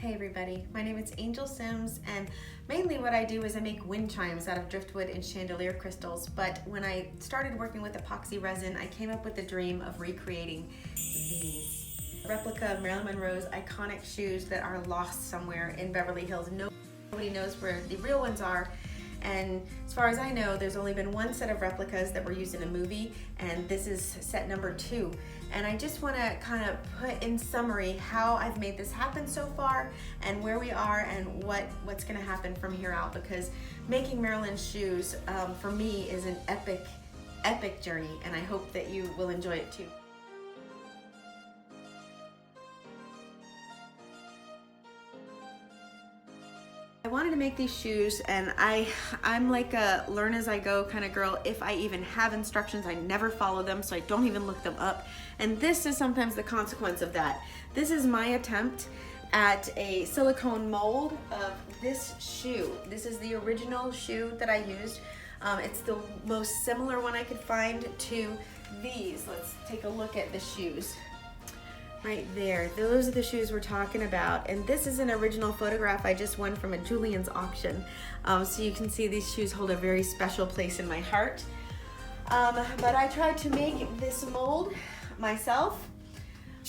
Hey everybody, my name is Angel Sims, and mainly what I do is I make wind chimes out of driftwood and chandelier crystals. But when I started working with epoxy resin, I came up with the dream of recreating these replica of Marilyn Monroe's iconic shoes that are lost somewhere in Beverly Hills. Nobody knows where the real ones are. And as far as I know, there's only been one set of replicas that were used in a movie, and this is set number 2. And I just want to kind of put in summary how I've made this happen so far and where we are and what's going to happen from here out, because making Marilyn's shoes for me is an epic journey, and I hope that you will enjoy it too. I wanted to make these shoes, and I'm like a learn as I go kind of girl. If I even have instructions, I never follow them, so I don't even look them up. And this is sometimes the consequence of that. This is my attempt at a silicone mold of this shoe. This is the original shoe that I used. It's the most similar one I could find to these. Let's take a look at the shoes. Right there, those are the shoes we're talking about, and this is an original photograph I just won from a Julian's auction. So you can see these shoes hold a very special place in my heart. But I tried to make this mold myself.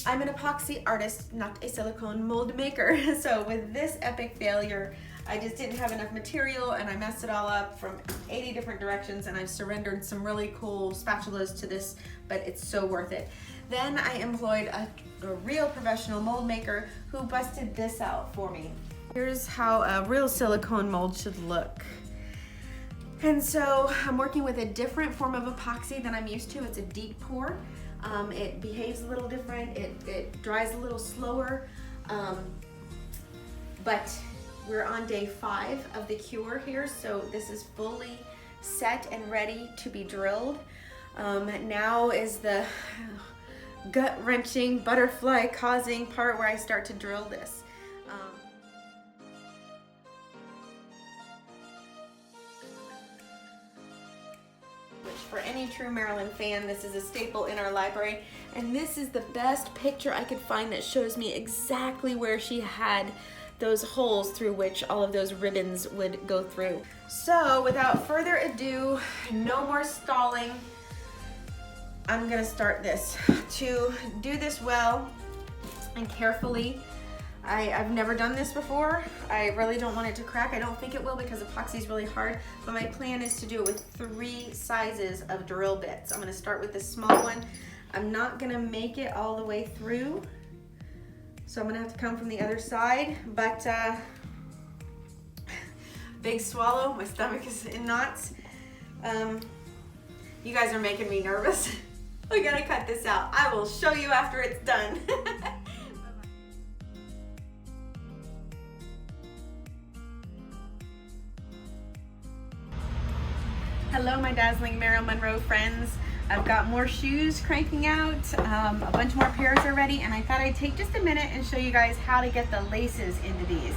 I'm an epoxy artist, not a silicone mold maker. So with this epic failure, I just didn't have enough material, and I messed it all up from 80 different directions, and I've surrendered some really cool spatulas to this, but it's so worth it. Then I employed a real professional mold maker who busted this out for me. Here's how a real silicone mold should look. And so I'm working with a different form of epoxy than I'm used to. It's a deep pour. It behaves a little different. It dries a little slower. But we're on day 5 of the cure here, so this is fully set and ready to be drilled. Now is the gut-wrenching, butterfly-causing part where I start to drill this. Which for any true Marilyn fan, this is a staple in our library, and this is the best picture I could find that shows me exactly where she had those holes through which all of those ribbons would go through. So without further ado, no more stalling, I'm gonna start this. To do this well and carefully, I've never done this before. I really don't want it to crack. I don't think it will because epoxy is really hard, but my plan is to do it with 3 sizes of drill bits. I'm gonna start with this small one. I'm not gonna make it all the way through, so I'm gonna have to come from the other side, but big swallow, my stomach is in knots. You guys are making me nervous. We gotta cut this out. I will show you after it's done. Hello, my Dazzling Marilyn Monroe friends. I've got more shoes cranking out. A bunch more pairs are ready, and I thought I'd take just a minute and show you guys how to get the laces into these.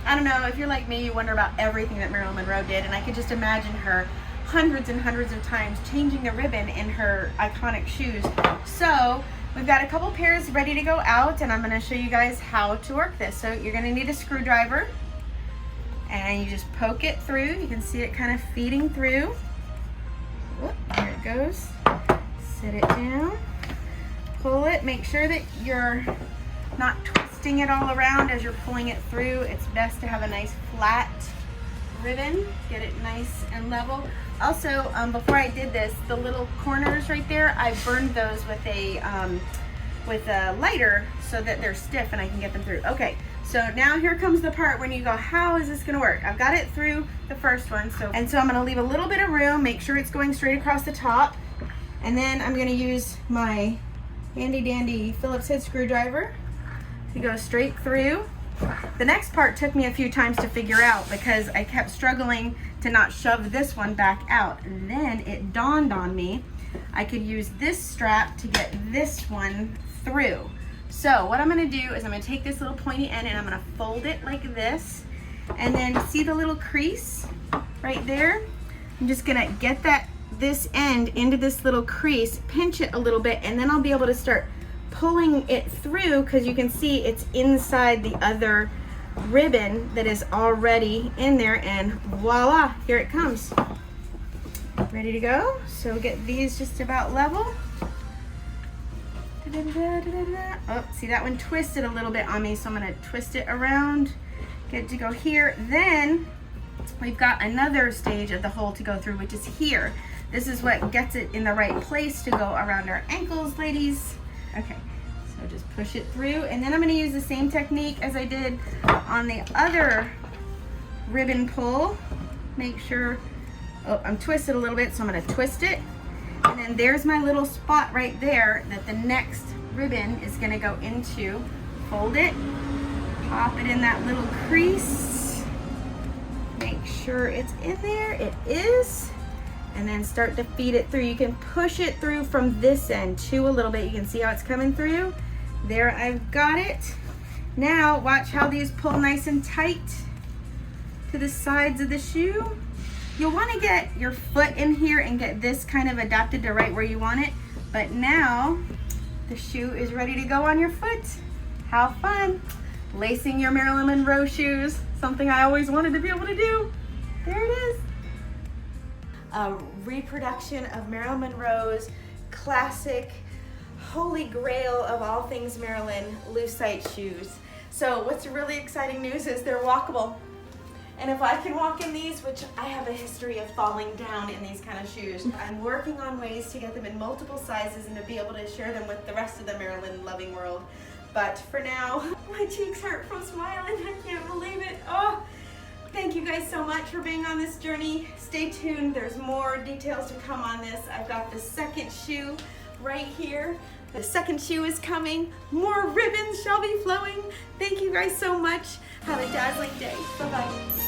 I don't know, if you're like me, you wonder about everything that Marilyn Monroe did, and I could just imagine her hundreds and hundreds of times changing the ribbon in her iconic shoes. So we've got a couple pairs ready to go out, and I'm going to show you guys how to work this. So you're going to need a screwdriver, and you just poke it through. You can see it kind of feeding through. Whoop, there it goes. Sit it down, pull it, make sure that you're not twisting it all around as you're pulling it through. It's best to have a nice flat ribbon, get it nice and level. Also, before I did this, the little corners right there, I burned those with a lighter so that they're stiff and I can get them through. Okay, so now here comes the part when you go, how is this gonna work? I've got it through the first one, so I'm gonna leave a little bit of room, make sure it's going straight across the top, and then I'm gonna use my handy dandy Phillips head screwdriver to go straight through. The next part took me a few times to figure out because I kept struggling to not shove this one back out. And then it dawned on me I could use this strap to get this one through. So what I'm gonna do is I'm gonna take this little pointy end and I'm gonna fold it like this. And then see the little crease right there? I'm just gonna get this end into this little crease, pinch it a little bit, and then I'll be able to start pulling it through because you can see it's inside the other ribbon that is already in there, and voila, here it comes. Ready to go? So get these just about level. Oh, see that one twisted a little bit on me, so I'm gonna twist it around. Good to go here. Then we've got another stage of the hole to go through, which is here. This is what gets it in the right place to go around our ankles, ladies. Okay, so just push it through, and then I'm gonna use the same technique as I did on the other ribbon pull. Make sure, oh, I'm twisted a little bit, so I'm gonna twist it. And then there's my little spot right there that the next ribbon is gonna go into. Fold it, pop it in that little crease. Make sure it's in there, it is. And then start to feed it through. You can push it through from this end too a little bit. You can see how it's coming through. There, I've got it. Now watch how these pull nice and tight to the sides of the shoe. You'll want to get your foot in here and get this kind of adapted to right where you want it. But now the shoe is ready to go on your foot. How fun. Lacing your Marilyn Monroe shoes, something I always wanted to be able to do. There it is. A reproduction of Marilyn Monroe's classic holy grail of all things Marilyn Lucite shoes. So what's really exciting news is they're walkable. And if I can walk in these, which I have a history of falling down in these kind of shoes, I'm working on ways to get them in multiple sizes and to be able to share them with the rest of the Marilyn loving world. But for now, my cheeks hurt from smiling. I can't believe it. Oh. Thank you guys so much for being on this journey. Stay tuned, there's more details to come on this. I've got the second shoe right here. The second shoe is coming. More ribbons shall be flowing. Thank you guys so much. Have a dazzling day. Bye-bye.